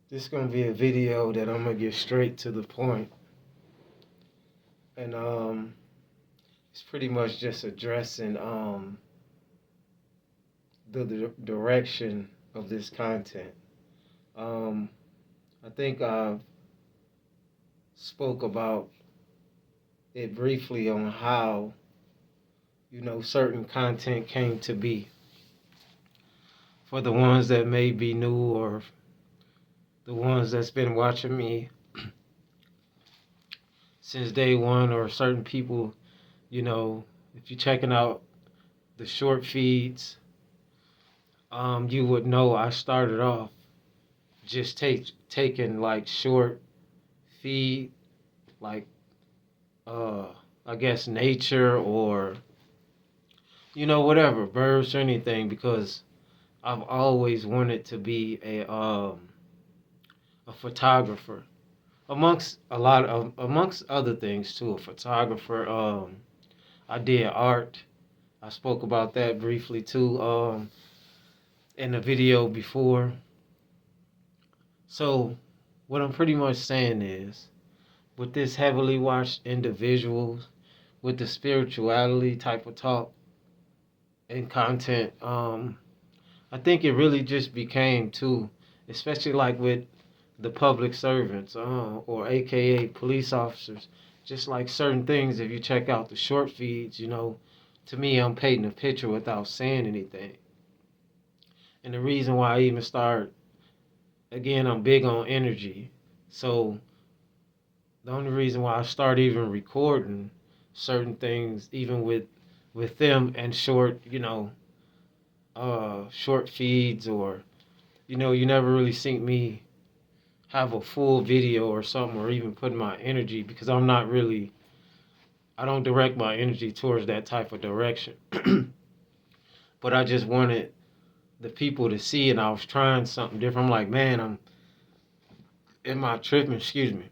This is gonna be a video that I'm gonna get straight to the point, and it's pretty much just addressing the direction of this content. Um, I think I spoke about it briefly on how certain content came to be. For the ones that may be new or the ones that's been watching me since day one, or certain people, if you're checking out the short feeds, you would know I started off just taking like short feed, like uh I guess nature, or whatever, birds or anything, because I've always wanted to be a photographer, amongst other things too, a photographer. I did art. I spoke about that briefly too in the video before. So what I'm pretty much saying is, with this heavily watched individuals, with the spirituality type of talk and content, I think it really just became too, especially like with the public servants, or AKA police officers, just like certain things. If you check out the short feeds, to me, I'm painting a picture without saying anything. And the reason why I even start, again, I'm big on energy. So the only reason why I start even recording certain things, even with them and short feeds, or you never really seen me have a full video or something, or even put my energy, because I don't direct my energy towards that type of direction. But I just wanted the people to see, and I was trying something different. I'm like, man, am I tripping? Excuse me.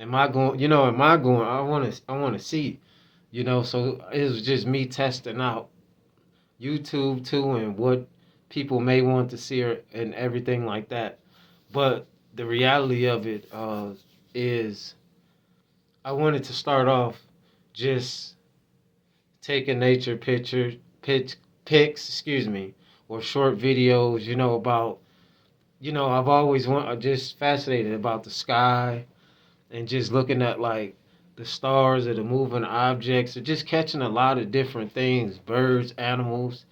Am I going? I want to see, so it was just me testing out YouTube too, and what people may want to see, and everything like that. But the reality of it is, I wanted to start off just taking nature pictures, pics, excuse me, or short videos, about, I've always just fascinated about the sky, and just looking at like the stars or the moving objects, or just catching a lot of different things, birds, animals,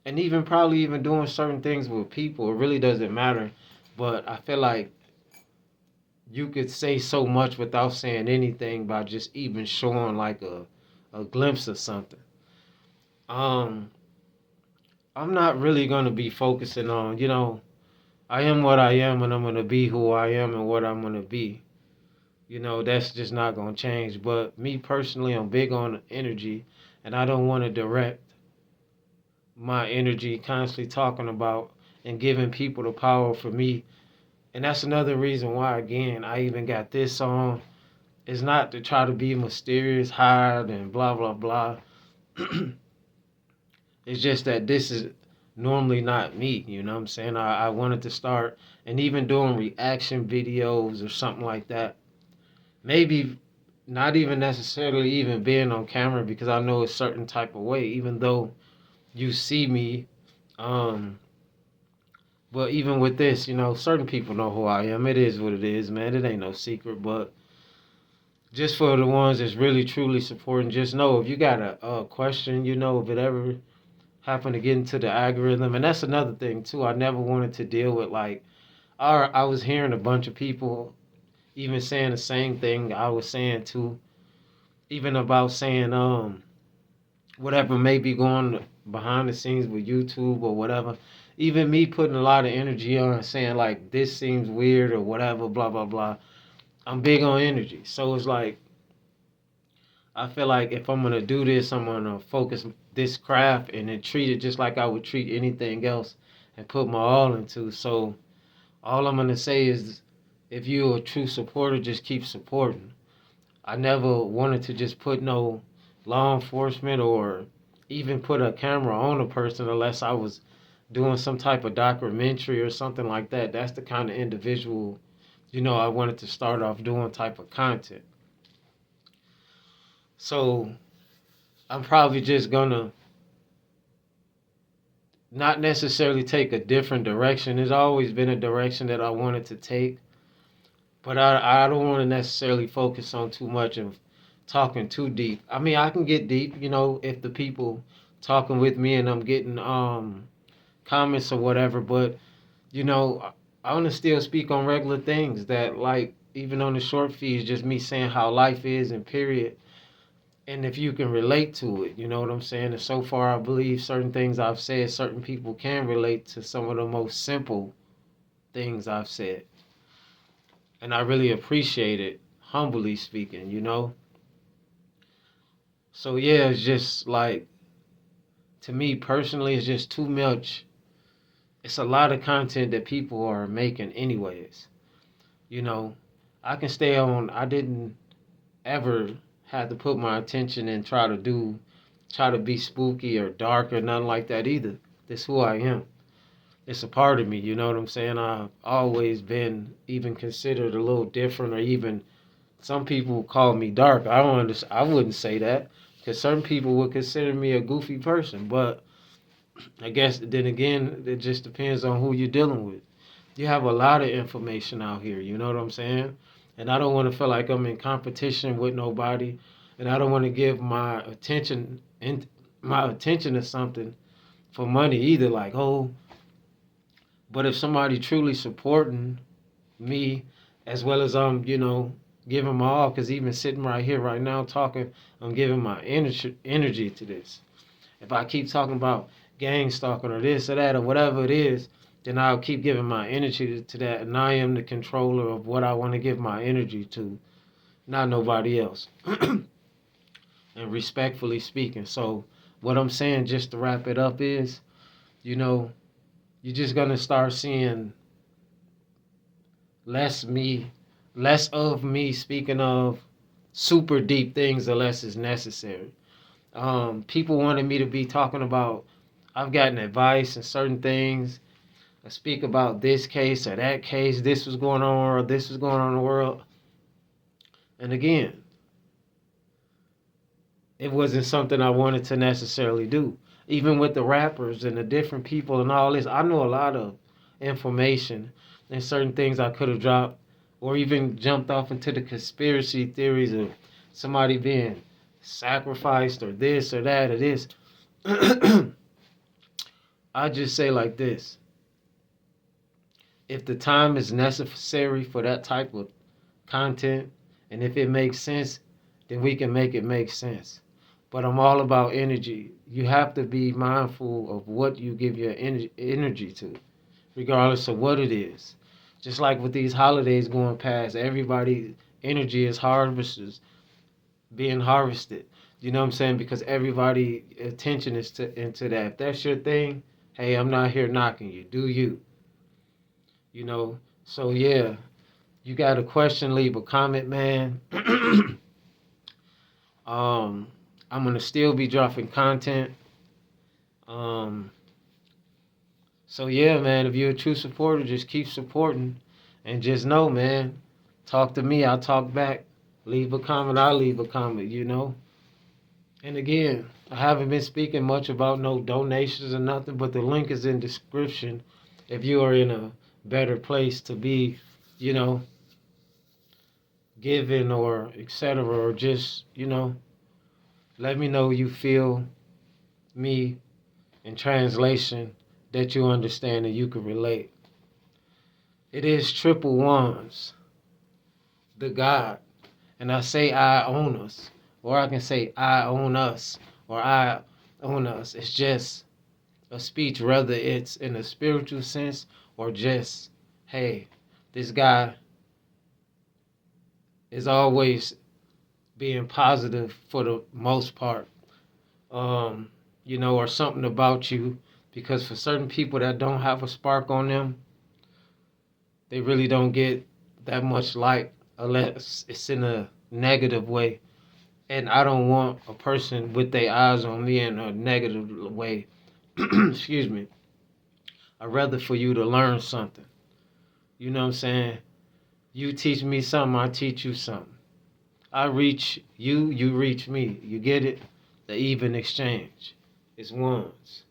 and even probably even doing certain things with people. It really doesn't matter. But I feel like you could say so much without saying anything by just even showing like a glimpse of something. Um, I'm not really gonna be focusing on, I am what I am, and I'm gonna be who I am and what I'm gonna be. That's just not gonna change. But me personally, I'm big on energy, and I don't want to direct my energy constantly talking about and giving people the power for me. And that's another reason why, again, I even got this song. It's not to try to be mysterious, hide, and blah, blah, blah. It's just that this is normally not me, you know what I'm saying? I wanted to start, and even doing reaction videos or something like that. Maybe not even necessarily even being on camera, because I know a certain type of way, even though you see me. Um, but even with this, certain people know who I am. It is what it is, man. It ain't no secret. But just for the ones that's really truly supporting, just know if you got a question, if it ever happened to get into the algorithm, and that's another thing too. I never wanted to deal with like, I was hearing a bunch of people even saying the same thing I was saying too, even about saying whatever may be going behind the scenes with YouTube or whatever. Even me putting a lot of energy on saying like this seems weird or whatever, blah blah blah. I'm big on energy, so it's like I feel like if I'm gonna do this, I'm gonna focus this craft and then treat it just like I would treat anything else, and put my all into. So all I'm gonna say is, if you're a true supporter, just keep supporting. I never wanted to just put no law enforcement or even put a camera on a person unless I was doing some type of documentary or something like that. That's the kind of individual, I wanted to start off doing type of content. So I'm probably just gonna not necessarily take a different direction. It's always been a direction that I wanted to take, but I don't want to necessarily focus on too much of talking too deep. I mean, I can get deep, if the people talking with me and I'm getting comments or whatever, but I want to still speak on regular things that, like, even on the short feeds, just me saying how life is and period. And if you can relate to it, you know what I'm saying? And so far, I believe certain things I've said, certain people can relate to some of the most simple things I've said. And I really appreciate it, humbly speaking. So, yeah, it's just like, to me personally, it's just too much. It's a lot of content that people are making, anyways. You know, I can stay on, I didn't ever have to put my attention and try to be spooky or dark or nothing like that either. That's who I am. It's a part of me, you know what I'm saying? I've always been even considered a little different, or even some people call me dark. I don't understand. I wouldn't say that, because certain people would consider me a goofy person. But I guess then again, it just depends on who you're dealing with. You have a lot of information out here, you know what I'm saying? And I don't want to feel like I'm in competition with nobody, and I don't want to give my attention to something for money either. Like, oh, but if somebody truly supporting me, as well as giving my all, because even sitting right here right now talking, I'm giving my energy to this. If I keep talking about gang stalking or this or that or whatever it is, then I'll keep giving my energy to that, and I am the controller of what I want to give my energy to, not nobody else. And respectfully speaking. So what I'm saying, just to wrap it up, is, you know, you're just gonna start seeing less me, less of me speaking of super deep things unless it's necessary. People wanted me to be talking about, I've gotten advice and certain things. I speak about this case or that case, this was going on or this was going on in the world. And again, it wasn't something I wanted to necessarily do. Even with the rappers and the different people and all this, I know a lot of information and certain things I could have dropped, or even jumped off into the conspiracy theories of somebody being sacrificed or this or that or this. I just say like this. If the time is necessary for that type of content, and if it makes sense, then we can make it make sense. But I'm all about energy. You have to be mindful of what you give your energy to, regardless of what it is. Just like with these holidays going past, everybody's energy is being harvested. You know what I'm saying? Because everybody attention is into that. If that's your thing, hey, I'm not here knocking you. Do you? So yeah, you got a question, leave a comment, man. um, I'm gonna still be dropping content. Um, so yeah, man, if you're a true supporter, just keep supporting, and just know, man, talk to me, I'll talk back. Leave a comment, I'll leave a comment. And again, I haven't been speaking much about no donations or nothing, but the link is in description if you are in a better place to be, you know, giving or etc. Or just, let me know you feel me in translation, that you understand and you can relate. It is triple ones, the God. And I say I own us. Or I can say I own us. Or I own us. It's just a speech, whether it's in a spiritual sense or just, hey, this guy is always being positive for the most part. Or something about you. Because for certain people that don't have a spark on them, they really don't get that much light unless it's in a negative way. And I don't want a person with their eyes on me in a negative way. Excuse me. I'd rather for you to learn something. You know what I'm saying? You teach me something, I teach you something. I reach you, you reach me. You get it? The even exchange. It's ones.